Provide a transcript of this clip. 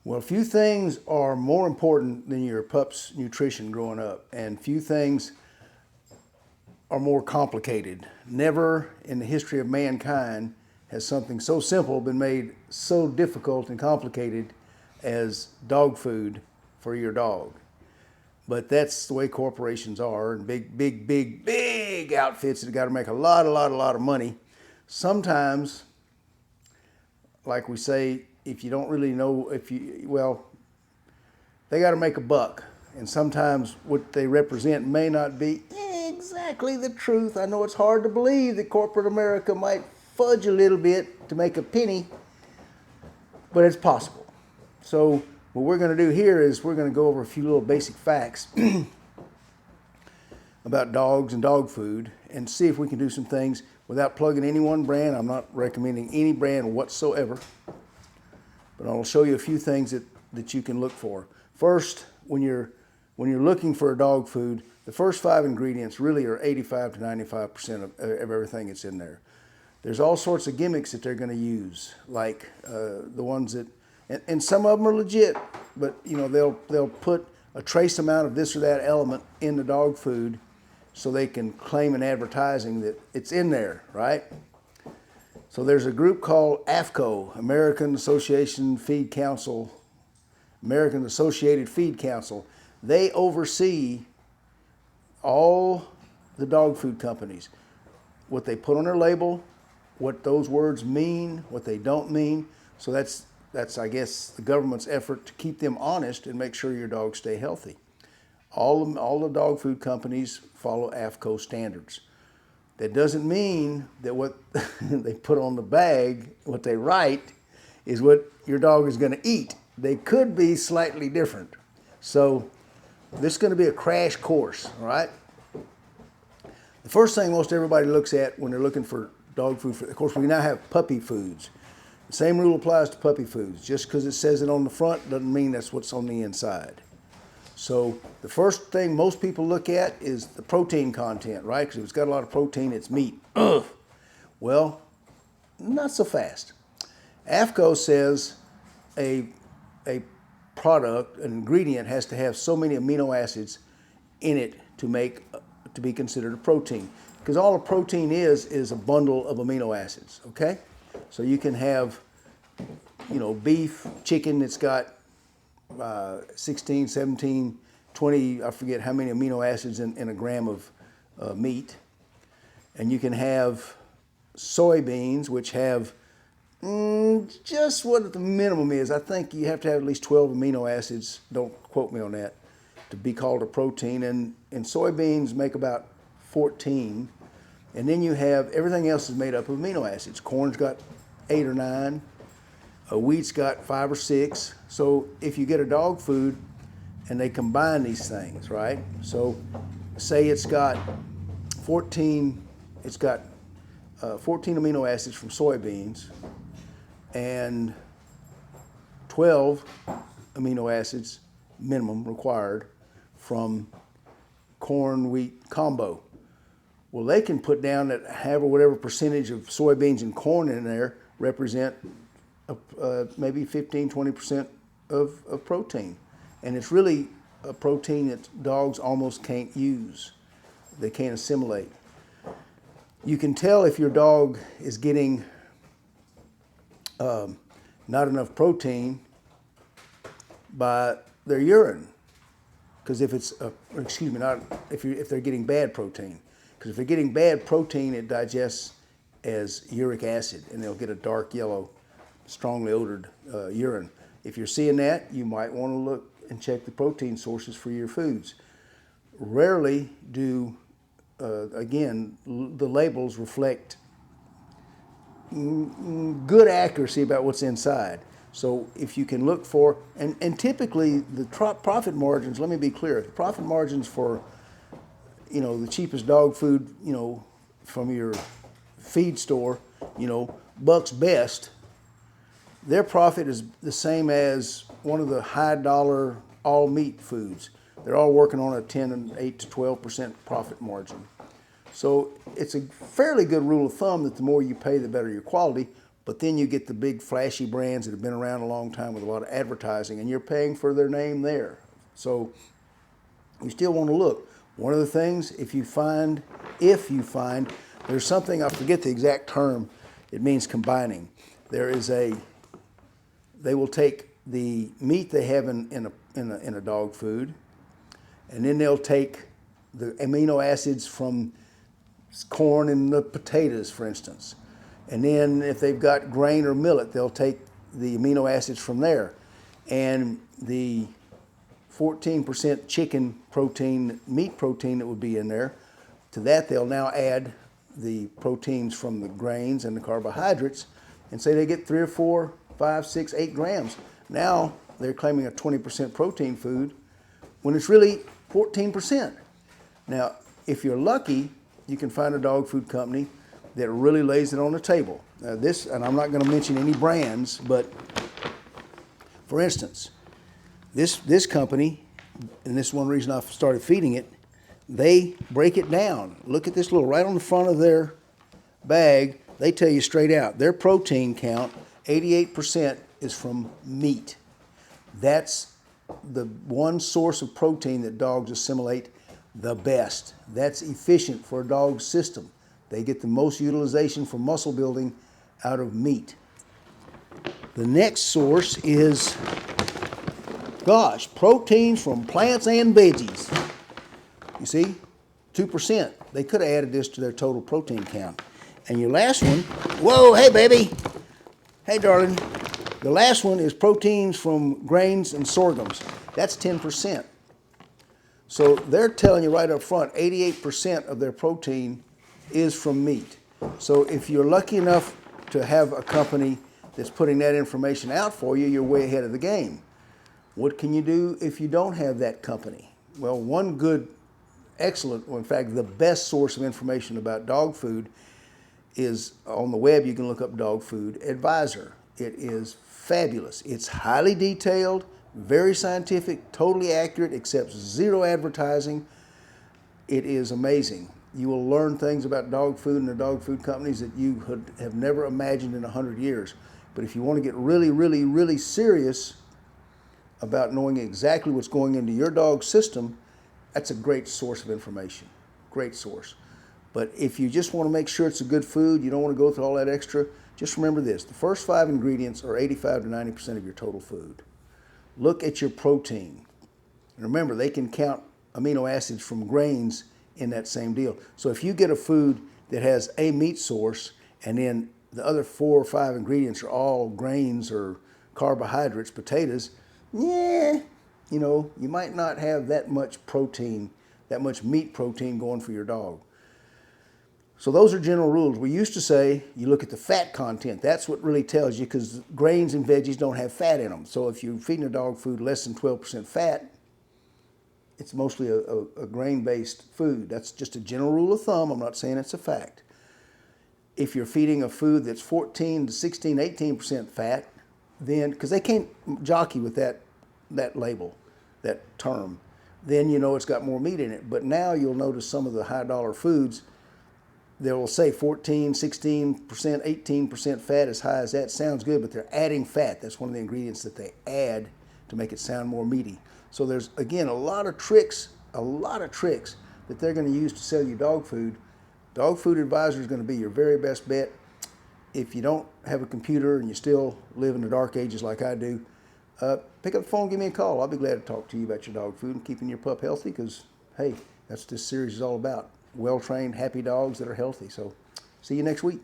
Well, few things are more important than your pup's nutrition growing up, and few things are more complicated. Never in the history of mankind has something so simple been made so difficult and complicated as dog food for your dog. But that's the way corporations are, and big outfits that got to make a lot of money. Sometimes, like we say, if you don't really know, they got to make a buck. And sometimes what they represent may not be exactly the truth. I know it's hard to believe that corporate America might fudge a little bit to make a penny, but it's possible. So what we're going to do here is we're going to go over a few little basic facts about dogs and dog food and see if we can do some things without plugging any one brand. I'm not recommending any brand whatsoever, but I'll show you a few things that you can look for. First, when you're looking for a dog food, the first 5 ingredients really are 85 to 95% of everything that's in there. There's all sorts of gimmicks that they're going to use, like the ones that, and some of them are legit, but they'll put a trace amount of this or that element in the dog food so they can claim in advertising that it's in there, right? So there's a group called AAFCO, American Associated Feed Council. They oversee all the dog food companies, what they put on their label, what those words mean, what they don't mean. So that's I guess the government's effort to keep them honest and make sure your dogs stay healthy. All the dog food companies follow AAFCO standards. That doesn't mean that what they put on the bag, what they write, is what your dog is going to eat. They could be slightly different. So this is going to be a crash course, all right? The first thing most everybody looks at when they're looking for dog food, of course, we now have puppy foods. The same rule applies to puppy foods. Just because it says it on the front doesn't mean that's what's on the inside. So the first thing most people look at is the protein content, right? Because if it's got a lot of protein, it's meat. Ugh. Well, not so fast. AAFCO says a product, an ingredient, has to have so many amino acids in it to be considered a protein. Because all a protein is a bundle of amino acids, okay? So you can have, beef, chicken that's got 16, 17, 20, I forget how many amino acids in a gram of meat. And you can have soybeans, which have just what the minimum is. I think you have to have at least 12 amino acids, don't quote me on that, to be called a protein. And soybeans make about 14. And then you have, everything else is made up of amino acids. Corn's got 8 or 9. Wheat's got 5 or 6. So if you get a dog food and they combine these things, right? So say it's got 14 amino acids from soybeans and 12 amino acids minimum required from corn wheat combo. Well, they can put down that whatever percentage of soybeans and corn in there represent maybe 15, 20% of protein. And it's really a protein that dogs almost can't use. They can't assimilate. You can tell if your dog is getting not enough protein by their urine. Because if they're getting bad protein. Because if they're getting bad protein, it digests as uric acid, and they'll get a dark yellow, strongly odored urine. If you're seeing that, you might want to look and check the protein sources for your foods. Rarely do, the labels reflect good accuracy about what's inside. So if you can look for, and typically the profit margins, let me be clear, the profit margins for the cheapest dog food, from your feed store, Buck's Best, their profit is the same as one of the high dollar all meat foods. They're all working on a 10 and 8 to 12% profit margin. So it's a fairly good rule of thumb that the more you pay, the better your quality. But then you get the big flashy brands that have been around a long time with a lot of advertising, and you're paying for their name there. So you still want to look. One of the things, if you find, there's something, I forget the exact term, it means combining. They will take the meat they have in a dog food, and then they'll take the amino acids from corn and the potatoes, for instance. And then if they've got grain or millet, they'll take the amino acids from there. And the 14% chicken protein, meat protein that would be in there, to that they'll now add the proteins from the grains and the carbohydrates, and say they get 3 or 4, 5, 6, 8 grams. Now they're claiming a 20% protein food when it's really 14%. Now, if you're lucky, you can find a dog food company that really lays it on the table. Now this, and I'm not going to mention any brands, but for instance, this company, and this is one reason I started feeding it, they break it down. Look at this little, right on the front of their bag, they tell you straight out, their protein count, 88% is from meat. That's the one source of protein that dogs assimilate the best. That's efficient for a dog's system. They get the most utilization for muscle building out of meat. The next source is, proteins from plants and veggies. You see, 2%. They could have added this to their total protein count. And your last one, whoa, hey baby, hey darling. The last one is proteins from grains and sorghums. That's 10%. So they're telling you right up front, 88% of their protein is from meat. So if you're lucky enough to have a company that's putting that information out for you, you're way ahead of the game. What can you do if you don't have that company? Well, one good, excellent, or in fact the best source of information about dog food is on the web. You can look up Dog Food Advisor. It is fabulous. It's highly detailed, very scientific, totally accurate, accepts zero advertising. It is amazing. You will learn things about dog food and the dog food companies that you have never imagined in 100 years. But if you want to get really, really, really serious about knowing exactly what's going into your dog's system, that's a great source of information. Great source. But if you just want to make sure it's a good food, you don't want to go through all that extra, just remember this. The first 5 ingredients are 85 to 90% of your total food. Look at your protein. And remember, they can count amino acids from grains in that same deal. So if you get a food that has a meat source and then the other 4 or 5 ingredients are all grains or carbohydrates, potatoes, you might not have that much protein, that much meat protein going for your dog. So those are general rules. We used to say you look at the fat content. That's what really tells you, because grains and veggies don't have fat in them. So if you're feeding a dog food less than 12% fat, it's mostly a grain-based food. That's just a general rule of thumb. I'm not saying it's a fact. If you're feeding a food that's 14 to 16, 18% fat, then, because they can't jockey with that label, that term, then you know it's got more meat in it. But now you'll notice some of the high-dollar foods, they will say 14, 16%, 18% fat, as high as that. Sounds good, but they're adding fat. That's one of the ingredients that they add to make it sound more meaty. So there's, again, a lot of tricks that they're going to use to sell you dog food. Dog Food Advisor is going to be your very best bet. If you don't have a computer and you still live in the dark ages like I do, pick up the phone, give me a call. I'll be glad to talk to you about your dog food and keeping your pup healthy, because, hey, that's what this series is all about. Well-trained, happy dogs that are healthy. So see you next week.